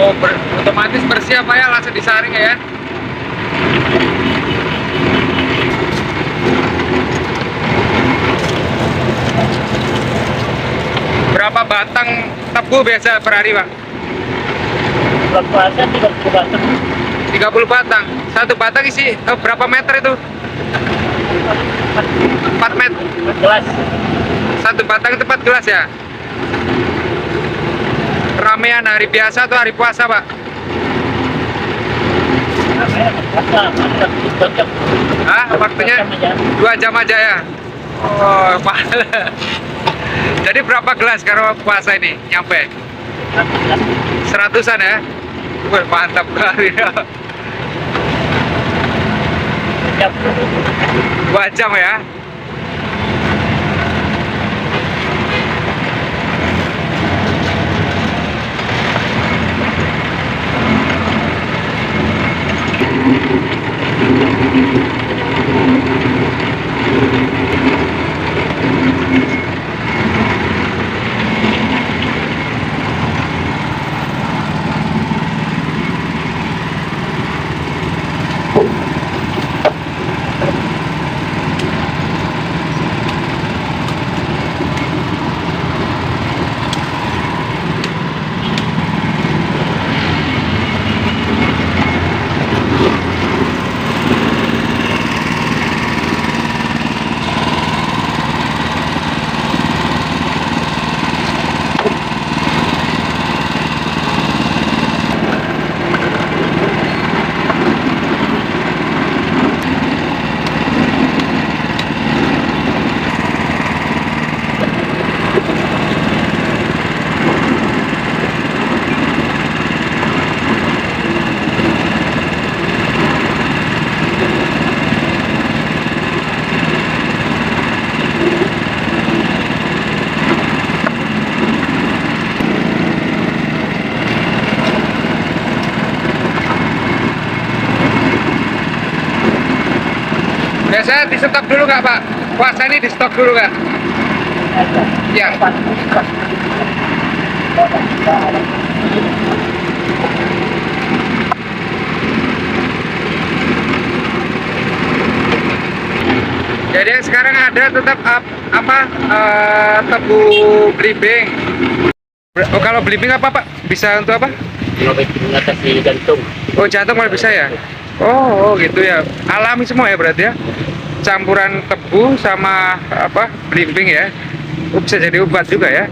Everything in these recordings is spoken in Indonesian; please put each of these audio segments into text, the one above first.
Oh, otomatis bersih apa ya, langsung disaring ya. Berapa batang tebu biasa per hari, Pak? Bulan puasa 30 batang. 30 batang. Satu batang isi berapa meter itu? 4 meter. 4 gelas. Satu batang itu 4 gelas ya? Ramean hari biasa atau hari puasa, Pak? Puasa, ada 2 jam. Hah? Waktunya 2 jam aja ya? Oh, mahal. Jadi berapa gelas kalau puasa ini nyampe? 100-an ya? Wah, mantap kali ya. 2 jam ya? Biasanya di stok dulu nggak, Pak? Puasa ini di stok dulu nggak? Ya. Jadi yang sekarang ada tetap tebu belimbing. Oh, kalau belimbing apa, Pak? Bisa untuk apa? Mengatasi jantung. Oh, jantung malah bisa ya? Oh, gitu ya. Alami semua ya berarti ya? Campuran tebu sama belimbing ya? Bisa jadi obat juga ya?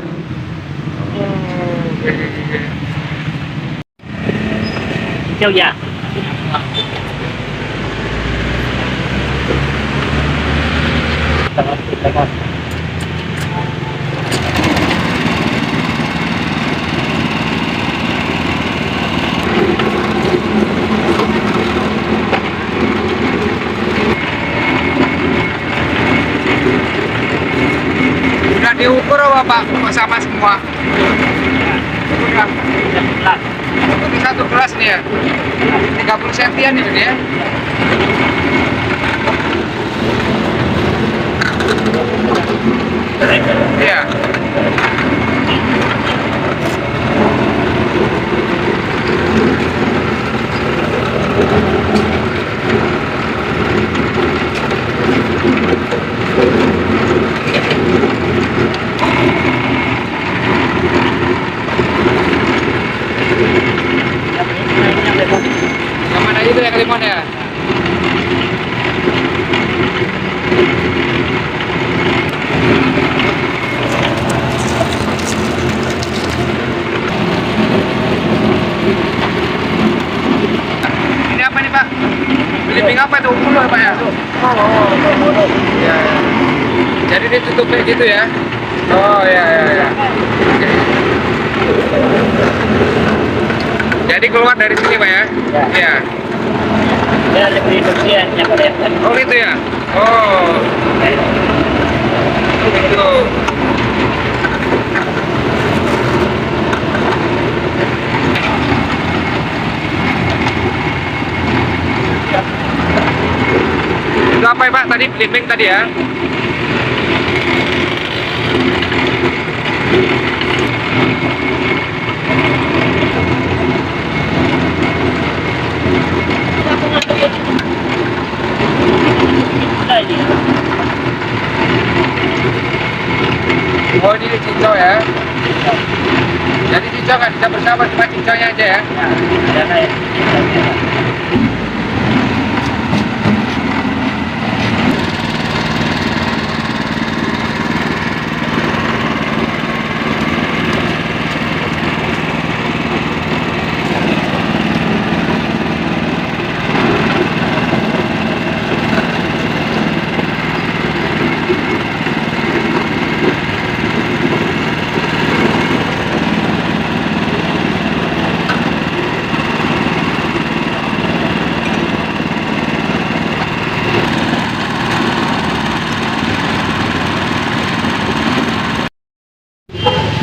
Hijau ya. Tangan. Udah diukur apa, Pak? Sama semua? Udah. Ini 1 gelas nih ya? 30 sentian ini ya? Iya. Yang mana itu yang limon ya? Ini apa nih, Pak? Belimbing apa itu? Ulu ya, Pak ya? Oh. Ya. Jadi ditutup kayak gitu ya? Oh ya. Oke. Jadi keluar dari sini, Pak ya? Iya. Ya, lebih bersih yang kelihatan. Oh gitu ya? Oh. Gitu. Itu apa ya, Pak? Tadi belimbing tadi ya? ya. Jadi cincau nggak bisa bersama, cuma cincaunya aja ya. Ya, ada kayak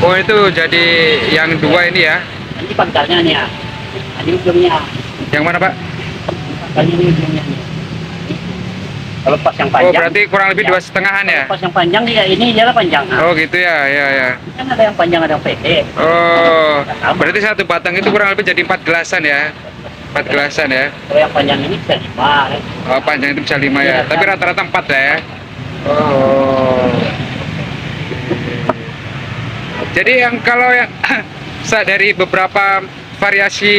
Oh itu jadi yang dua ini ya. ini pangkalnya nih ya. Ini ujungnya. Yang mana Pak? Kali ini ujungnya nih. Kalau pas yang Oh panjang. berarti kurang lebih ya, 2,5-an ya? Pas yang panjang ya ini adalah panjang. Oh gitu ya, ya ya. Kan ada yang panjang ada yang pendek. Oh berarti satu batang itu kurang lebih jadi 4 gelasan ya? 4 gelasan ya? Kalau yang panjang ini bisa 5. Oh panjang itu bisa 5 ya? Iya, Tapi kan. rata-rata 4 lah ya? Oh. Jadi yang kalau yang dari beberapa variasi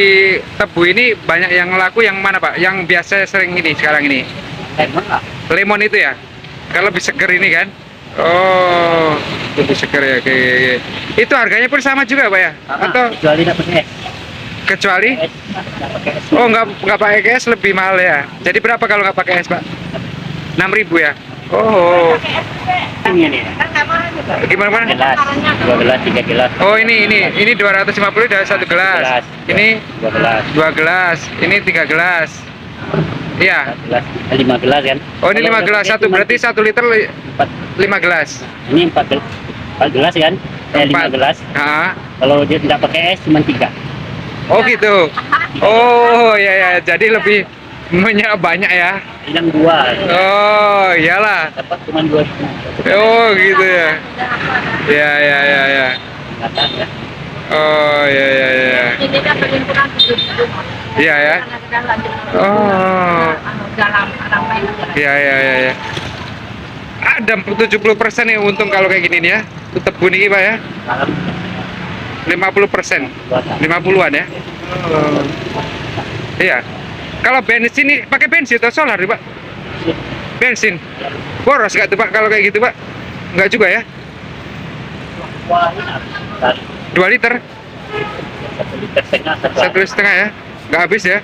tebu ini banyak yang laku yang mana Pak? Yang biasa sering ini sekarang ini? Lemon lah. Lemon itu ya? Kalau lebih seger ini kan? Oh, lebih seger ya. Oke, oke, oke. Itu harganya pun sama juga Pak ya? Atau Kecuali dapat es. kecuali? Es, nggak pakai es. Oh, nggak pakai es lebih mahal ya? Jadi berapa kalau nggak pakai es Pak? 6.000 ya? Oh, Ini nih. gimana mana? Gelas, 2 gelas, 3 gelas. Oh ini 250 dari 1 gelas. Ini 2 gelas, 2 gelas, ini 3 gelas. Iya. 4 gelas, 5 gelas kan? Oh ini 5 Kalau gelas udah satu, pakai berarti 1 liter 4, 5 gelas. ini 4 gelas kan? 5 Empat. gelas. Ah. Kalau dia tidak pakai es cuma 3. Oh gitu. Oh ya ya, jadi lebih banyak ya. Hilang 2. Oh iyalah. Dapat cuma 2. Oh gitu ya. Ya ya ya ya. Atas ya. Oh ya ya ya. Ini kan perhimpunan Iya ya. Oh. dalam ramai Ya ya ya ya. Ada 70% nih untung kalau kayak gini nih ya. Tebu nih Pak ya. Malam 50%. 2. 50-an ya. Oh. Iya. Kalau bensin ini pakai bensin atau solar nih Pak? Bensin. Boros nggak tuh Pak kalau kayak gitu Pak? Nggak juga ya? Wah, ini habis. 2 liter? 1 liter setengah. 1,5 ya? Nggak habis ya?